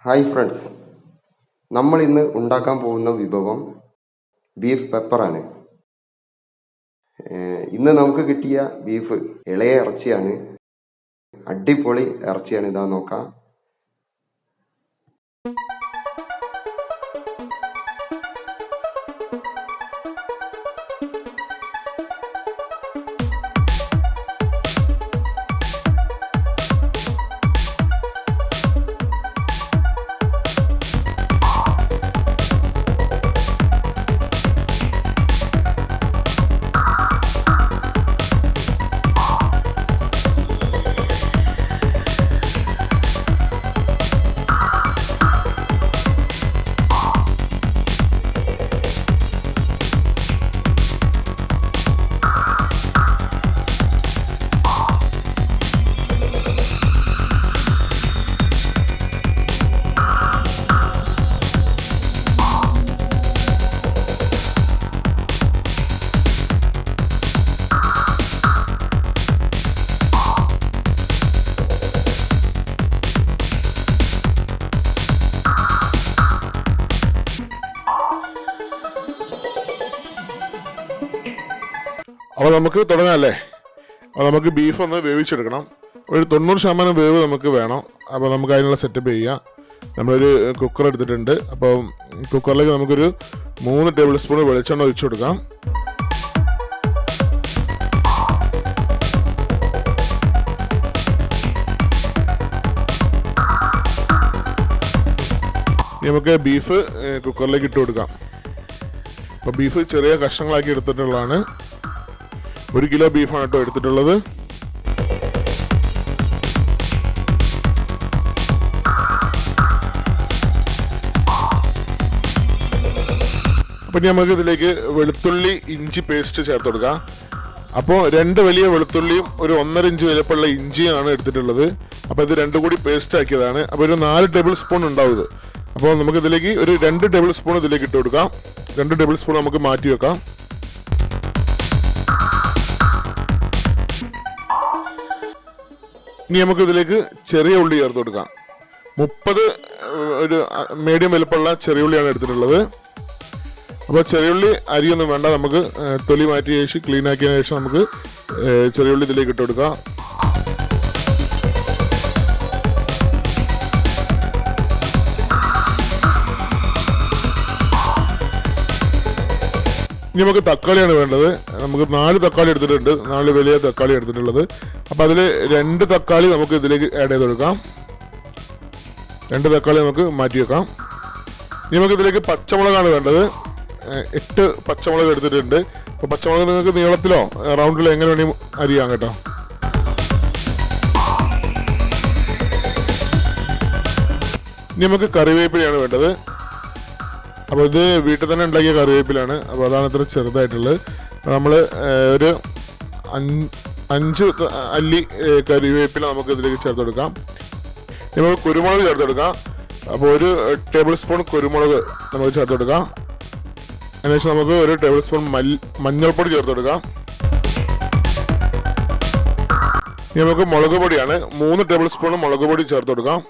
Hi friends, നമ്മൾ ഇന്ന് ഉണ്ടാക്കാൻ പോകുന്ന വിഭവം ബീഫ് പെപ്പറാണ്. ഇന്ന് നമുക്ക് കിട്ടിയ ബീഫ് ഇളയ ഇറച്ചിയാണ്. അടിപൊളി ഇറച്ചിയാണ്. ഇതാ നോക്കാം. അപ്പോൾ നമുക്ക് തുടങ്ങാമല്ലേ. അപ്പോൾ നമുക്ക് ബീഫ് ഒന്ന് വേവിച്ചെടുക്കണം. ഒരു 90% വേവ് നമുക്ക് വേണം. അപ്പോൾ നമുക്ക് അതിനുള്ള സെറ്റപ്പ് ചെയ്യാം. നമ്മളൊരു കുക്കർ എടുത്തിട്ടുണ്ട്. അപ്പോൾ കുക്കറിലേക്ക് നമുക്കൊരു 3 ടേബിൾ സ്പൂൺ വെളിച്ചെണ്ണ ഒഴിച്ചു കൊടുക്കാം. നമുക്ക് ബീഫ് കുക്കറിലേക്ക് ഇട്ട് കൊടുക്കാം. അപ്പോൾ ബീഫ് ചെറിയ കഷ്ണങ്ങളാക്കി എടുത്തിട്ടുള്ളതാണ്. 1 കിലോ ബീഫാണ് കേട്ടോ എടുത്തിട്ടുള്ളത്. അപ്പം നമുക്ക് ഇതിലേക്ക് വെളുത്തുള്ളി ഇഞ്ചി പേസ്റ്റ് ചേർത്ത് കൊടുക്കാം. അപ്പോൾ 2 വലിയ വെളുത്തുള്ളിയും ഒരു 1.5 ഇഞ്ച് വലുപ്പമുള്ള ഇഞ്ചിയാണ് എടുത്തിട്ടുള്ളത്. അപ്പോൾ ഇത് 2 കൂടി പേസ്റ്റ് ആക്കിയതാണ്. അപ്പോൾ ഒരു 4 ടേബിൾ സ്പൂൺ ഉണ്ടാവും ഇത്. അപ്പോൾ നമുക്ക് ഇതിലേക്ക് ഒരു 2 ടേബിൾ സ്പൂൺ ഇതിലേക്ക് ഇട്ട് കൊടുക്കാം. 2 ടേബിൾ സ്പൂൺ നമുക്ക് മാറ്റി വെക്കാം. ഇനി നമുക്ക് ഇതിലേക്ക് ചെറിയ ഉള്ളി ചേർത്ത് കൊടുക്കാം. 30 ഒരു മീഡിയം വലുപ്പമുള്ള ചെറിയ ഉള്ളിയാണ് എടുത്തിട്ടുള്ളത്. അപ്പോൾ ചെറിയ ഉള്ളി അരിയൊന്നും വേണ്ട. നമുക്ക് തൊലി മാറ്റിയ ശേഷം ക്ലീൻ ആക്കിയതിന് ശേഷം നമുക്ക് ചെറിയ ഉള്ളി ഇതിലേക്ക് ഇട്ട് കൊടുക്കാം. ഇനി നമുക്ക് തക്കാളിയാണ് വേണ്ടത്. നമുക്ക് 4 തക്കാളി എടുത്തിട്ടുണ്ട്. 4 വലിയ തക്കാളി എടുത്തിട്ടുള്ളത്. അപ്പോൾ അതിൽ 2 തക്കാളി നമുക്ക് ഇതിലേക്ക് ആഡ് ചെയ്ത് കൊടുക്കാം. 2 തക്കാളി നമുക്ക് മാറ്റി വെക്കാം. ഇനി നമുക്ക് ഇതിലേക്ക് പച്ചമുളകാണ് വേണ്ടത്. 8 പച്ചമുളക് എടുത്തിട്ടുണ്ട്. അപ്പോൾ പച്ചമുളക് നിങ്ങൾക്ക് നീളത്തിലോ റൗണ്ടിലോ എങ്ങനെ വേണമെങ്കിൽ അരിയാം കേട്ടോ. ഇനി നമുക്ക് കറിവേപ്പിലയാണ് വേണ്ടത്. അപ്പോൾ ഇത് വീട്ടിൽ തന്നെ ഉണ്ടാക്കിയ കറിവേപ്പിലാണ്. അപ്പോൾ അതാണ് ഇത്ര ചെറുതായിട്ടുള്ളത്. നമ്മൾ ഒരു 5 അല്ലി കറിവേപ്പില നമുക്ക് ഇതിലേക്ക് ചേർത്ത് കൊടുക്കാം. നമുക്ക് കുരുമുളക് ചേർത്ത് കൊടുക്കാം. അപ്പോൾ 1 ടേബിൾ സ്പൂൺ കുരുമുളക് നമുക്ക് ചേർത്ത് കൊടുക്കാം. അതിനുശേഷം നമുക്ക് 1 ടേബിൾ സ്പൂൺ മഞ്ഞൾപ്പൊടി ചേർത്ത് കൊടുക്കാം. ഇനി നമുക്ക് മുളക് പൊടിയാണ്. 3 ടേബിൾ സ്പൂൺ മുളക് പൊടി ചേർത്ത് കൊടുക്കാം.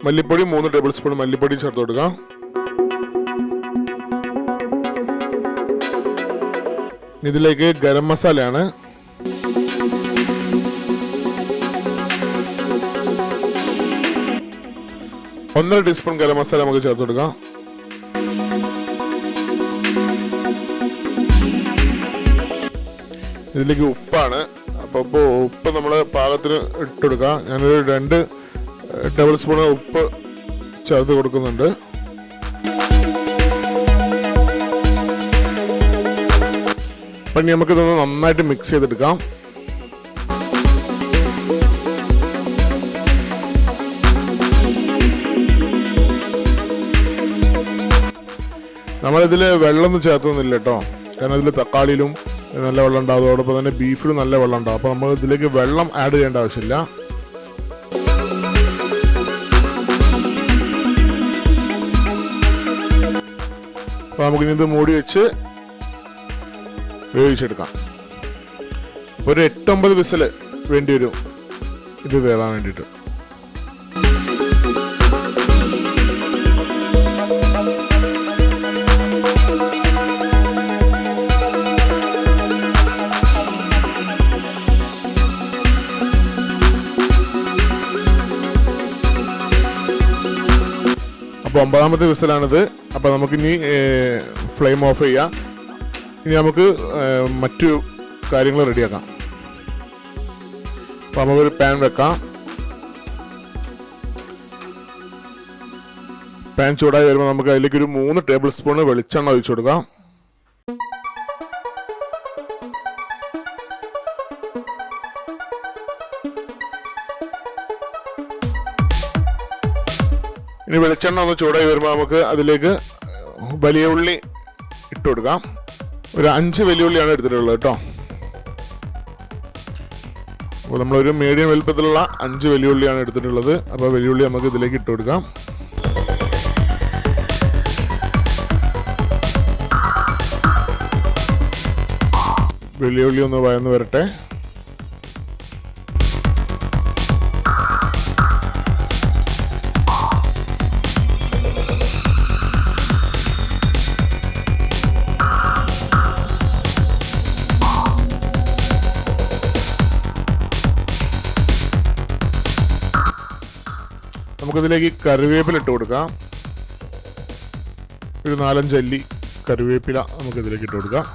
മല്ലിപ്പൊടി 3 ടേബിൾ സ്പൂൺ മല്ലിപ്പൊടി ചേർത്ത് കൊടുക്കാം. ഇതിലേക്ക് ഗരം മസാലയാണ്. 1.5 ടീസ്പൂൺ ഗരം മസാല നമുക്ക് ചേർത്ത് കൊടുക്കാം. ഇതിലേക്ക് ഉപ്പാണ്. അപ്പോൾ ഉപ്പ് നമ്മൾ പാകത്തിന് ഇട്ടെടുക്കാം. ഞാനൊരു 2 ടേബിൾ സ്പൂൺ ഉപ്പ് ചേർത്ത് കൊടുക്കുന്നുണ്ട്. അപ്പം നമുക്കിതൊന്ന് നന്നായിട്ട് മിക്സ് ചെയ്തെടുക്കാം. നമ്മളിതിൽ വെള്ളമൊന്നും ചേർത്തൊന്നുമില്ല കേട്ടോ. കാരണം ഇതിൽ തക്കാളിയിലും നല്ല വെള്ളം ഉണ്ടാവും. അതോടൊപ്പം തന്നെ ബീഫിലും നല്ല വെള്ളം ഉണ്ടാവും. അപ്പോൾ നമ്മൾ ഇതിലേക്ക് വെള്ളം ആഡ് ചെയ്യേണ്ട ആവശ്യമില്ല. അപ്പോൾ നമുക്കിനി ഇത് മൂടി വെച്ച് വേവിച്ചെടുക്കാം. അപ്പോൾ ഒരു 8-9 വിസിൽ വേണ്ടി വരും ഇത് വേവാൻ വേണ്ടിയിട്ട്. അപ്പോൾ 9ാമത്തെ വിസിലാണിത്. അപ്പോൾ നമുക്കിനി ഫ്ലെയിം ഓഫ് ചെയ്യാം. ഇനി നമുക്ക് മറ്റു കാര്യങ്ങൾ റെഡിയാക്കാം. അപ്പോൾ നമുക്കൊരു പാൻ വെക്കാം. പാൻ ചൂടായി വരുമ്പോൾ നമുക്ക് അതിലേക്ക് ഒരു 3 ടേബിൾ സ്പൂൺ വെളിച്ചെണ്ണ ഒഴിച്ചു കൊടുക്കാം. ഇനി വെളിച്ചെണ്ണ ഒന്ന് ചൂടായി വരുമ്പോൾ നമുക്ക് അതിലേക്ക് വലിയ ഉള്ളി ഇട്ട് കൊടുക്കാം. ഒരു 5 വലിയ ഉള്ളിയാണ് എടുത്തിട്ടുള്ളത് കേട്ടോ. അപ്പോൾ നമ്മളൊരു മീഡിയം വലുപ്പത്തിലുള്ള 5 വലിയ ഉള്ളിയാണ് എടുത്തിട്ടുള്ളത്. അപ്പോൾ വലിയ ഉള്ളി നമുക്ക് ഇതിലേക്ക് ഇട്ട് കൊടുക്കാം. വലിയ ഉള്ളി ഒന്ന് വഴന്ന് വരട്ടെ. നമുക്കിതിലേക്ക് കറിവേപ്പില ഇട്ട് കൊടുക്കാം. ഒരു 4-5 അല്ലി കറിവേപ്പില നമുക്കിതിലേക്ക് ഇട്ട് കൊടുക്കാം.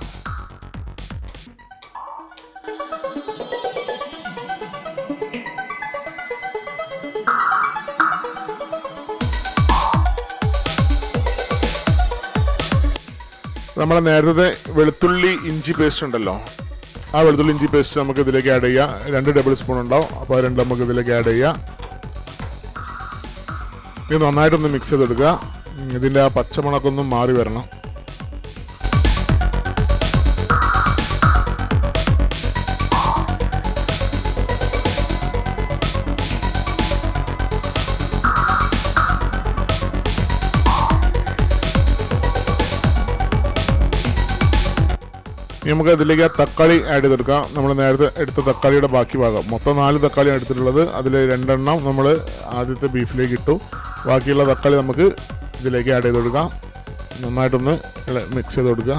നമ്മളെ നേരത്തെ വെളുത്തുള്ളി ഇഞ്ചി പേസ്റ്റ് ഉണ്ടല്ലോ, ആ വെളുത്തുള്ളി ഇഞ്ചി പേസ്റ്റ് നമുക്ക് ഇതിലേക്ക് ആഡ് ചെയ്യാം. 2 ടേബിൾ സ്പൂൺ ഉണ്ടാവും. അപ്പോൾ 2 നമുക്ക് ഇതിലേക്ക് ആഡ് ചെയ്യാം. ഇത് നന്നായിട്ടൊന്ന് മിക്സ് ചെയ്തെടുക്കുക. ഇതിൻ്റെ ആ പച്ചമണക്കൊന്നും മാറി വരണം. നമുക്ക് അതിലേക്ക് ആ തക്കാളി ആഡ് ചെയ്തെടുക്കാം. നമ്മൾ നേരത്തെ എടുത്ത തക്കാളിയുടെ ബാക്കി ഭാഗം, മൊത്തം 4 തക്കാളിയാണ് എടുത്തിട്ടുള്ളത്. അതിൽ 2 എണ്ണം നമ്മൾ ആദ്യത്തെ ബീഫിലേക്ക് ഇട്ടു. ബാക്കിയുള്ള തക്കാളി നമുക്ക് ഇതിലേക്ക് ആഡ് ചെയ്ത് കൊടുക്കാം. നന്നായിട്ടൊന്ന് മിക്സ് ചെയ്ത് കൊടുക്കുക.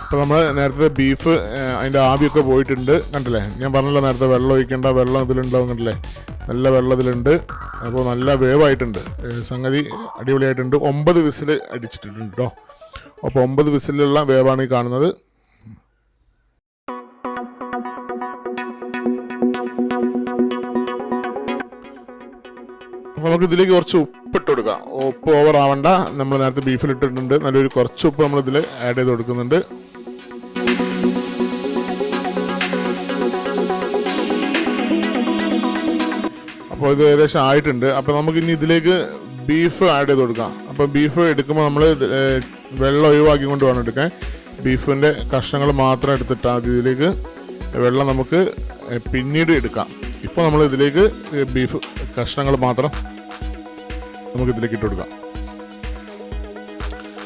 അപ്പോൾ നമ്മൾ നേരത്തെ ബീഫ് അതിൻ്റെ ആവിയൊക്കെ പോയിട്ടുണ്ട്, കണ്ടില്ലേ? ഞാൻ പറഞ്ഞല്ലോ നേരത്തെ വെള്ളം ഒഴിക്കേണ്ട, വെള്ളം ഇതിലുണ്ടാവും, കണ്ടില്ലേ? നല്ല വെള്ളം ഇതിലുണ്ട്. അപ്പോൾ നല്ല വേവായിട്ടുണ്ട്, സംഗതി അടിപൊളിയായിട്ടുണ്ട്. 9 വിസിൽ അടിച്ചിട്ടുണ്ട് കേട്ടോ. അപ്പോൾ 9 വിസിലുള്ള വേവാണ് ഈ കാണുന്നത്. അപ്പോൾ നമുക്ക് ഇതിലേക്ക് കുറച്ച് ഉപ്പിട്ട് കൊടുക്കാം. ഉപ്പ് ഓവർ ആവണ്ട, നമ്മൾ നേരത്തെ ബീഫിലിട്ടിട്ടുണ്ട്. നല്ലൊരു കുറച്ച് ഉപ്പ് നമ്മളിതിൽ ആഡ് ചെയ്ത് കൊടുക്കുന്നുണ്ട്. അപ്പോൾ ഇത് ഏകദേശം ആയിട്ടുണ്ട്. അപ്പോൾ നമുക്ക് ഇനി ഇതിലേക്ക് ബീഫ് ആഡ് ചെയ്ത് കൊടുക്കാം. അപ്പോൾ ബീഫ് എടുക്കുമ്പോൾ നമ്മൾ വെള്ളം ഒഴിവാക്കി കൊണ്ട് വേണം എടുക്കാൻ. ബീഫിൻ്റെ കഷ്ണങ്ങൾ മാത്രം എടുത്തിട്ടാൽ മതി. ഇതിലേക്ക് വെള്ളം നമുക്ക് പിന്നീട് എടുക്കാം. ഇപ്പോൾ നമ്മൾ ഇതിലേക്ക് ബീഫ് കഷ്ണങ്ങൾ മാത്രം നമുക്ക് ഇതിലേക്ക് ഇട്ട് കൊടുക്കാം.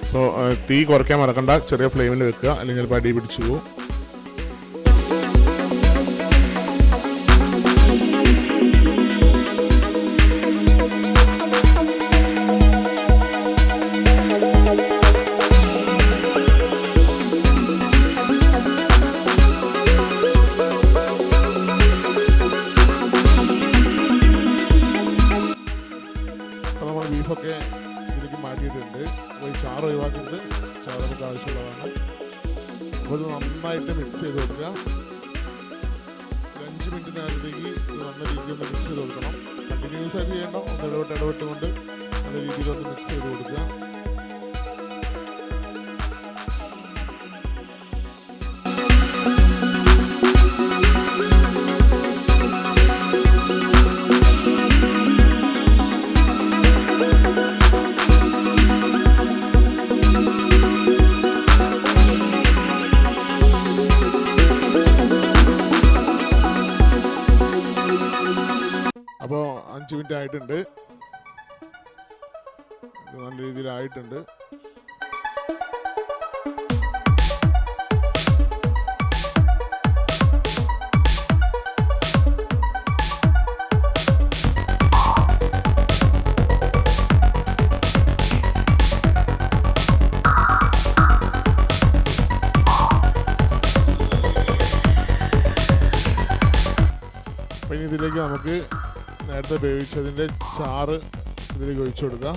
അപ്പോൾ തീ കുറയ്ക്കാൻ മറക്കണ്ട, ചെറിയ ഫ്ലെയിമിൽ വെക്കുക, അല്ലെങ്കിൽ ചിലപ്പോൾ അടി പിടിച്ചു പോകും. ബീഫൊക്കെ ഇതിലേക്ക് മാറ്റിയിട്ടുണ്ട്. അപ്പോൾ ഈ ചാറ് ഒഴിവാക്കിയിട്ട്, ചാറ് നമുക്ക് ആവശ്യമുള്ളതാണ്. അപ്പോൾ ഇത് നന്നായിട്ട് മിക്സ് ചെയ്ത് കൊടുക്കുക. 5 മിനിറ്റ് നേരത്തേക്ക് ഇത് നല്ല രീതിയിൽ ഒന്ന് മിക്സ് ചെയ്ത് കൊടുക്കണം. കണ്ടിന്യൂസ് ആയിട്ട് ചെയ്യേണ്ട, ഒന്ന് ഇടവിട്ടുകൊണ്ട് നല്ല രീതിയിൽ ഒന്ന് മിക്സ് ചെയ്ത് കൊടുക്കുക. അപ്പോൾ 5 മിനിറ്റ് ആയിട്ടുണ്ട്. ഇത് നല്ല രീതിയിലായിട്ടുണ്ട്. അപ്പം ഇനി ഇതിലേക്ക് നമുക്ക് നേരത്തെ വേവിച്ചതിൻ്റെ ചാറ് ഇതിലേക്ക് ഒഴിച്ചു കൊടുക്കാം.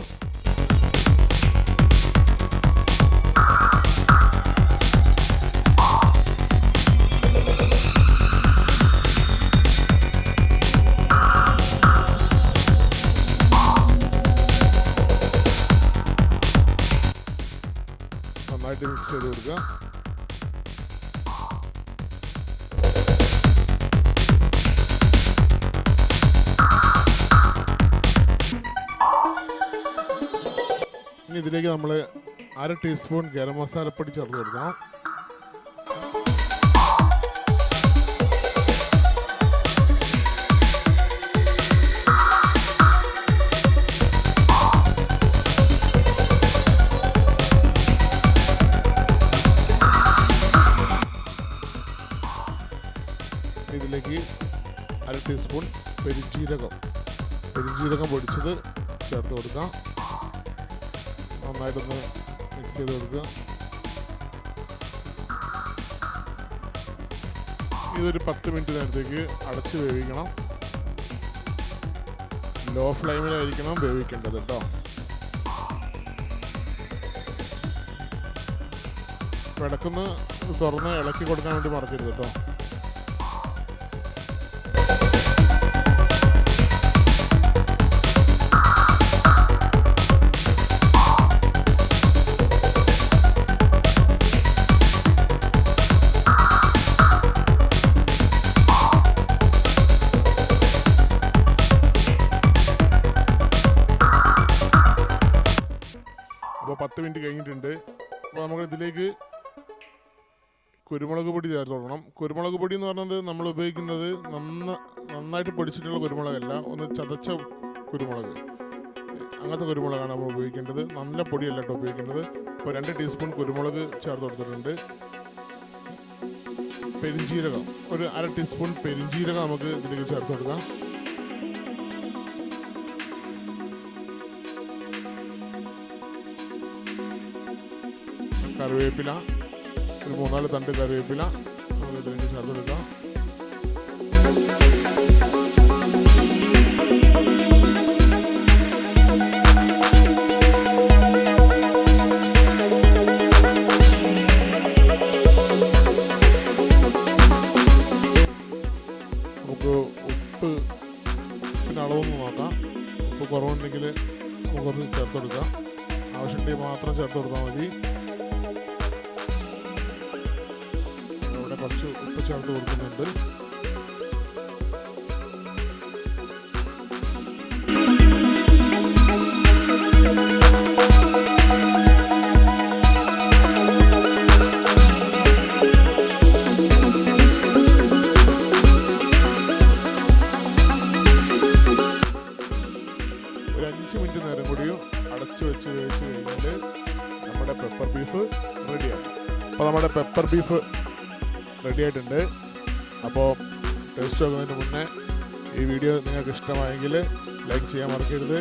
നന്നായിട്ട് മിക്സ് ചെയ്ത് കൊടുക്കുക. ഇനി ഇതിലേക്ക് നമ്മൾ 1/2 ടീസ്പൂൺ ഗരം മസാലപ്പൊടി ചേർത്ത് കൊടുക്കണം. ഇതിലേക്ക് 1/2 ടീസ്പൂൺ പെരിഞ്ജീരകം പൊടിച്ചത് ചേർത്ത് കൊടുക്കാം. നന്നായിട്ടൊന്ന് മിക്സ് ചെയ്ത് കൊടുക്കുക. ഇതൊരു 10 മിനിറ്റ് നേരത്തേക്ക് അടച്ച് വേവിക്കണം. ലോ ഫ്ലെയിമിലായിരിക്കണം വേവിക്കേണ്ടത് കേട്ടോ. ഇടക്കൊന്ന് തുറന്ന് ഇളക്കി കൊടുക്കാൻ വേണ്ടി മറക്കരുത് കേട്ടോ. അപ്പോൾ 10 മിനിറ്റ് കഴിഞ്ഞിട്ടുണ്ട്. അപ്പോൾ നമുക്ക് ഇതിലേക്ക് കുരുമുളക് പൊടി ചേർത്ത് കൊടുക്കണം. കുരുമുളക് പൊടി എന്ന് പറയുന്നത് നമ്മൾ ഉപയോഗിക്കുന്നത് നന്നായിട്ട് പൊടിച്ചിട്ടുള്ള കുരുമുളകല്ല, ഒന്ന് ചതച്ച കുരുമുളക്, അങ്ങനത്തെ കുരുമുളകാണ് നമ്മൾ ഉപയോഗിക്കേണ്ടത്. നല്ല പൊടിയല്ല കേട്ടോ ഉപയോഗിക്കേണ്ടത്. ഇപ്പോൾ 2 ടീസ്പൂൺ കുരുമുളക് ചേർത്ത് കൊടുത്തിട്ടുണ്ട്. പെരിഞ്ജീരകം ഒരു 1/2 ടീസ്പൂൺ പെരിഞ്ജീരകം നമുക്ക് ഇതിലേക്ക് ചേർത്ത് കൊടുക്കാം. കറിവേപ്പില ഒരു 3-4 തണ്ട് കറിവേപ്പില നമുക്ക് ഇതിലേക്ക് ചേർത്തെടുക്കാം. നമുക്ക് ഉപ്പിൻ്റെ അളവൊന്ന് നോക്കാം. ഉപ്പ് കുറവുണ്ടെങ്കിൽ നമുക്കൊന്ന് ചേർത്തെടുക്കാം. ആവശ്യമുണ്ടെങ്കിൽ മാത്രം ചേർത്ത് കൊടുത്താൽ മതി. കുറച്ച് ഉപ്പ് ചേർത്ത് കൊടുക്കുന്നുണ്ട്. ഒരു 5 മിനിറ്റ് നേരം കൂടിയും അടച്ചു വെച്ച് വേവിച്ച് കഴിഞ്ഞാൽ നമ്മുടെ പെപ്പർ ബീഫ് റെഡിയാണ്. അപ്പോൾ നമ്മുടെ പെപ്പർ ബീഫ് റെഡി ആയിട്ടുണ്ട്. അപ്പോൾ ടേസ്റ്റ് നോക്കുന്നതിന് മുന്നേ ഈ വീഡിയോ നിങ്ങൾക്ക് ഇഷ്ടമായെങ്കിൽ ലൈക്ക് ചെയ്യാൻ മറക്കരുത്.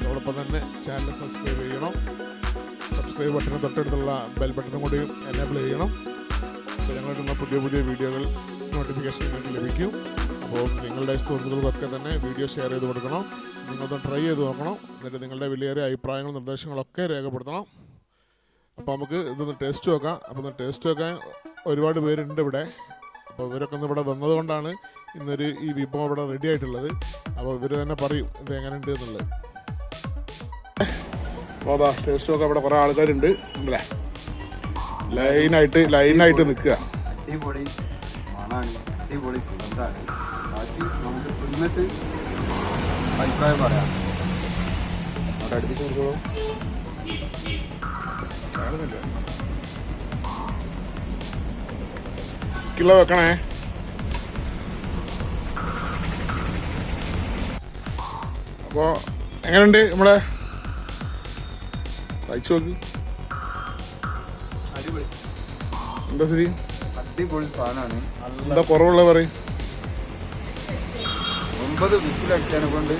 അതോടൊപ്പം തന്നെ ചാനൽ സബ്സ്ക്രൈബ് ചെയ്യണം. സബ്സ്ക്രൈബ് ബട്ടന് തൊട്ടടുത്തുള്ള ബെൽ ബട്ടനും കൂടി എനേബിൾ ചെയ്യണം. അപ്പോൾ ഞങ്ങളിടുന്ന പുതിയ പുതിയ വീഡിയോകൾ നോട്ടിഫിക്കേഷൻ നിങ്ങൾക്ക് ലഭിക്കും. അപ്പോൾ നിങ്ങളുടെ സുഹൃത്തുക്കൾക്കൊക്കെ തന്നെ വീഡിയോ ഷെയർ ചെയ്ത് കൊടുക്കണം. നിങ്ങളൊന്ന് ട്രൈ ചെയ്ത് നോക്കണം. എന്നിട്ട് നിങ്ങളുടെ വലിയ അഭിപ്രായങ്ങളും നിർദ്ദേശങ്ങളൊക്കെ രേഖപ്പെടുത്തണം. അപ്പോൾ നമുക്ക് ഇതൊന്ന് ടേസ്റ്റ് നോക്കാം. അപ്പോൾ ഒന്ന് ടേസ്റ്റ് നോക്കാൻ ഒരുപാട് പേരുണ്ട് ഇവിടെ. അപ്പോൾ ഇവരൊക്കെ ഒന്ന് ഇവിടെ വന്നതുകൊണ്ടാണ് ഈ വിഭവം ഇവിടെ റെഡി ആയിട്ടുള്ളത്. അപ്പോൾ ഇവർ തന്നെ പറയും ഇത് എങ്ങനെയുണ്ട് എന്നുള്ളത്. അപ്പോൾ അതാ ടേസ്റ്റ് നോക്കാൻ ഇവിടെ കുറേ ആൾക്കാരുണ്ട് അല്ലേ, ലൈനായിട്ട് നിൽക്കുക. അടിപൊളി മണാണ്, അടിപൊളി സുഗന്ധമാണ്. ബാക്കി നമുക്ക് തിന്നിട്ട് അഭിപ്രായം പറയാം. അവിടെ അടുപ്പിച്ച് കൊടുത്തോളൂ. കിലോ വെക്കണേ. അപ്പോൾ എങ്ങനെയുണ്ട് നമ്മുടെ കഴിച്ചു നോക്ക്. അടിപൊളി, എന്താ സ്ഥിതി? അടിപൊളി സാധനമാണ്. എന്താ കുറവുള്ള പറയും? 9 വിസിലടിച്ചതിനെ കൊണ്ട്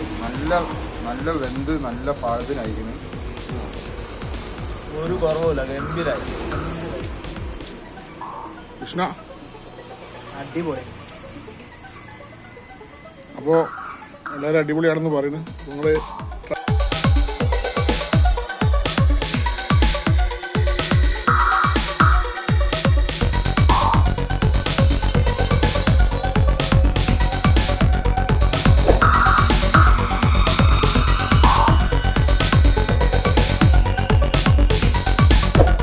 നല്ല വെന്ത് നല്ല പാകത്തിനായിരിക്കുന്നു. ഒരു കുറവുമില്ല, ഗംഭീരായി. കൃഷ്ണ അടിപൊളി. അപ്പോൾ എല്ലാവരും അടിപൊളിയാണെന്ന് പറയുന്നു. നിങ്ങൾ